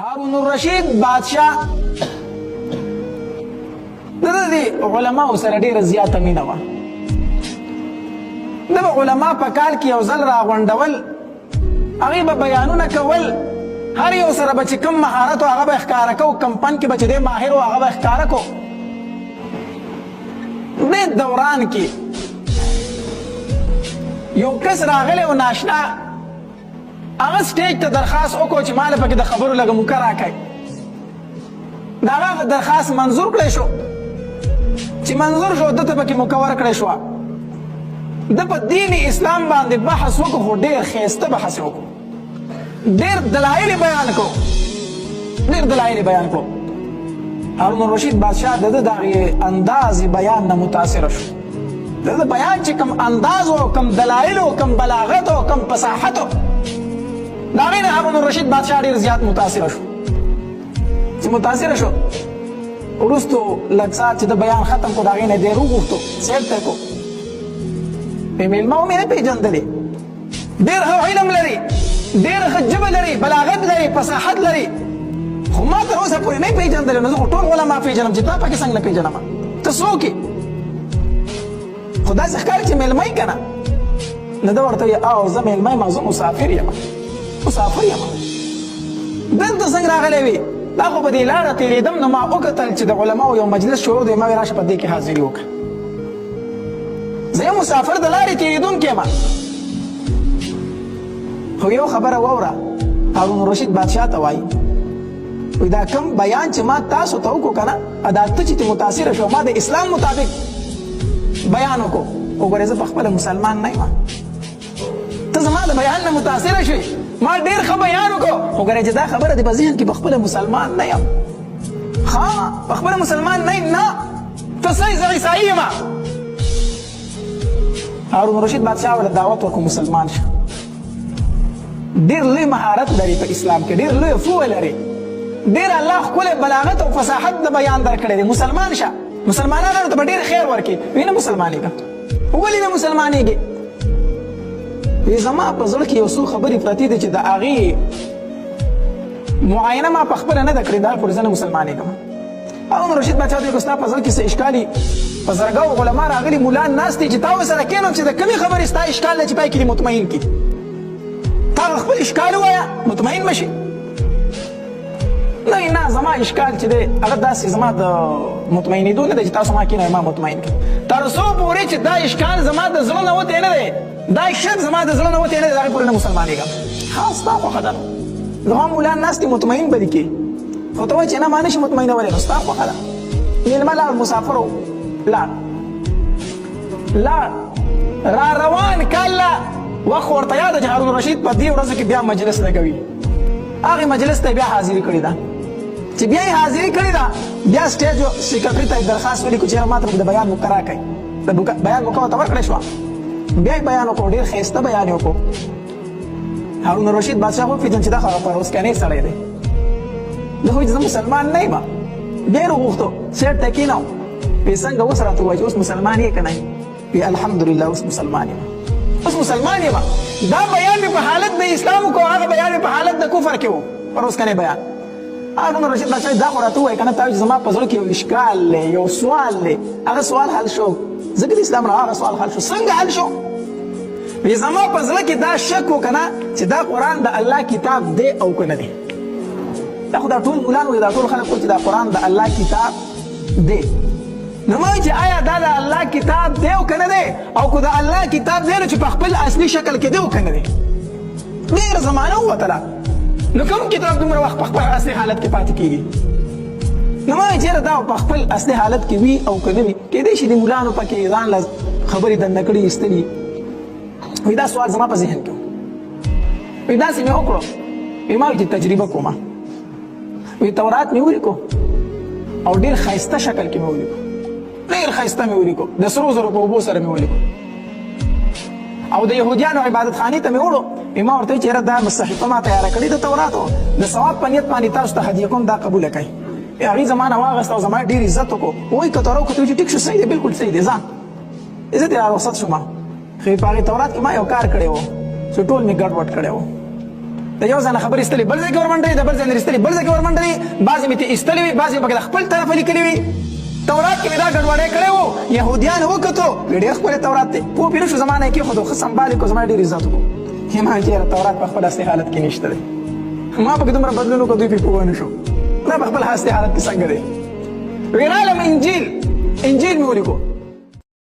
هارون الرشید بادشاہ د علماء سره ډیره زیاته مینه وه. د علما په کال کې یو ځل راغونډول، هغې به بیانونه کول، هر یو سره به چې کوم مهارت و هغه به ښکاره کو، کوم فن کې به چې دی ماهر و هغه به ښکاره کو. دې دوران کې یو کس راغلی و ناشنا، هغه سټیج ته درخواست وکړو چې ماله پکې د خبرو لږه موقع راکړئ. د هغه درخواست منظور کړی شو. چې منظور شو ده ته پکې موقع ورکړی شوه. ده په دین اسلام باندې بحث وکړو، خو ډېر ښایسته بحث وکړو، ډېر دلایل بیان کړو، ډېر دلایل بیان کړو. هارون الرشید بادشاه د ده د هغې انداز بیان نه متاثره شو. د ده بیان چې کوم انداز و، کوم دلایل و، کوم بلاغت و، کوم فصاحت و، د هغې نه هارون الرشید بادشاه ډېر زیات متاثره شو. چې متاثره شو، وروستو لږ ساعت چې د بیان ختم کړو، د هغې نه دی وغوښتو سیټ ته کړو. مېلمه ومې نه پېژندلې، ډېر ښه علم لري، ډېر ښه ژبه لري، بلاغت لري، فصاحت لري، خو ما تر اوسه پورې نه یې پېژندلې. نو زه خو ټول علما پېژنم، چې تا پکې څنګه نه پېژنم؟ ته څوک یې؟ خو داسې ښکاري چې مېلمه یې که نه. نو ده ورته وایي او زه مېلمه یم، زه مسافر یم، مسافر یم. دلته څنګه راغلی وي؟ دا خو په دې لاره تېرېدم، نو ما وکتل چې د علماو یو مجلس شروع دی، ما ویل راشه په دې کې حاضري وکړه. زه یم مسافر، د لارې تېرېدونکی یم. خو یو خبره واوره، هارون الرشید بادشاه ته وایي دا کوم بیان چې ما تاسو ته وکړو که نه، دا ته چې متاثره شو، ما د اسلام مطابق بیان وکړو. وګورې زه پخپله مسلمان نه یم، ته زما د بیان نه متاثره شوې، ما ډېر ښه بیان وکړو، خو ګورې چې دا خبره دې په ذهن کې پخپله مسلمان نه یم. ښه پخپله مسلمان نه یم، نه ته څه یې؟ زه عیسایي یم. هارون الرشید بادشاه ورته دعوت ورکړو مسلمان شه. ډېر لوی مهارت لري په اسلام کې، ډېر لوی پوهه لري، ډېر الله ښکلی بلاغت او فصاحت د بیان درکړی دی. مسلمان شه، مسلمانانو ته به ډېر خیر ورکړي. وایي نه مسلمانېږه. ولې نه مسلمانېږې؟ زما په زړه کې یو څو خبرې پرتې دي چې د هغې معاینه ما پخپله نه ده کړې، دا پورې زه نه مسلمانېږم. هارون الرشید بادشاه ته وایي که ستا په زړه کې څه اشکال وي، په زرګاو علما راغلي ملان ناست دي چې تا ورسره کښېنم چې د کومې خبرې ستا اشکال دی چې پای کې دې مطمئن کړي. تا خپل اشکال ووایه، مطمئن به شي. نه زما اشکال چې دی هغه داسې زما د مطمئنېدو نه دی چې تاسو ما کښېنوئ ما مطمئن کړي. تر څو پورې چې دا اشکال زما د زړه نه وتی نه دی، دا شک زما د زړه نه وتی نه دی، د هغې پورې نه مسلمانېږم. ښه ستا خوښه ده، نو زما مولان ناست دي مطمئن به دي کړي، خو ته وایې چې نه ما نشي مطمئنولی، نو ستا خوښه ده. مېلمه لاړ، مسافر و لاړ را روان کله وخت ورته یاد چې هارون الرشید په دې ورځو کې بیا مجلس لګوي. هغې مجلس ته بیا حاضري کړې ده. چې بیا یې حاضري کړې ده، بیا سټیج سیکرټري ته درخواست ولیکو چې ما ته د بیان موقع راکړئ. د بیان موقع ورته ورکړې شوه. بیا یې بیان وکړو، ډېر ښایسته بیان یې وکړو. هارون الرشید بادشاه وپېژند چې دا خو پروسکنی سړی دی. ده وایي چې زه مسلمان نه یم. بیا یې راوغوښتو، سیټ ته کېناو. وایي څنګه اوس راته ووایه چې اوس مسلمان یې که نه یې؟ وایي الحمدلله اوس مسلمان یم، اوس مسلمان یم. دا بیان مې په حالت د اسلام وکړو، هغه بیان مې په حالت د کفر کې و، پروسکنی بیان. هارون الرشید بادشاه دا خو راته ووایه که نه، تا وایي چې زما په زړه کې یو اشکال دی، یو سوال دی، هغه سوال حل شو. ځکه د اسلام نه هغه سوال حل شو. څنګه حل شو؟ وایي زما په زړه کې دا شک و که نه چې دا قرآن د الله کتاب دی او که نه دی. دا خو دا ټول مولان وایي، دا ټول خلک وایي چې دا قرآن د الله کتاب دی. نو ما وایي چې آیا دا د الله کتاب دی او که نه دی؟ او که د الله کتاب دی نو چې په خپل اصلي شکل کې دی او که نه دی؟ ډېره زمانه ووتله، نو کوم کتاب دومره وخت په خپل اصلي حالت کې پاتې کېږي؟ نو ما وایي چېرې دا په خپل اصلي حالت کې وي او که نه وي، کېدای شي د مولانو پکې ځان له خبرې دنده کړي ایستلي. وایي دا سوال زما په ذهن کې و. وایي داسې مې وکړو، وایي ما چې تجربه کومه. وایي تورات مې ولیکو او ډېر ښایسته شکل کې مې ولیکو، ډېر ښایسته مې ولیکو، د سرو زرو په اوبو سره مې ولیکو. او د یهودیانو عبادت خانې ته مې وړو. ما ورته وایي چې یاره دا صحیفه ما تیاره کړې د توراتو، د ثواب په نیت باندې تاسو ته هدیه کوم، دا قبوله کړئ. هغې زما نه واخېسته او زما ډېر عزت وکړو. وایي که ته راوکتو چې ټیک شو، صحیح دی، بلکل صحیح دی، ځه زه ترې رخصت شوم. خو په هغې تورات کې ما یو کار کړی و چې ټول مې ګډوډ کړی و. د یو ځای نه خبرې ایستلې بل ځای کې ورمنډوي د بل ځای نه ایستلې بل ځای کې ورمنډوي بعضې مې ترې ایستلې وي بعضې پکې د خپل طرفه لیکلي وي تورات کې مې دا ګډوډۍ کړی وو یهودیان وکتو ډېر ښکلی تورات دی پوه پرې نه شو زما نه یې کېښودو ښه سمبال یې کړو زما ډېر عزت وکړو ایمان چې یاره تورات په خپل اصلي حالت کې نشته دی ما پکې دومره بدلون وکړو دوی پرې پوه نه شو دا په خپل اصلي حالت کې څنګه دی ویې راغلم انجیل مې ولیکو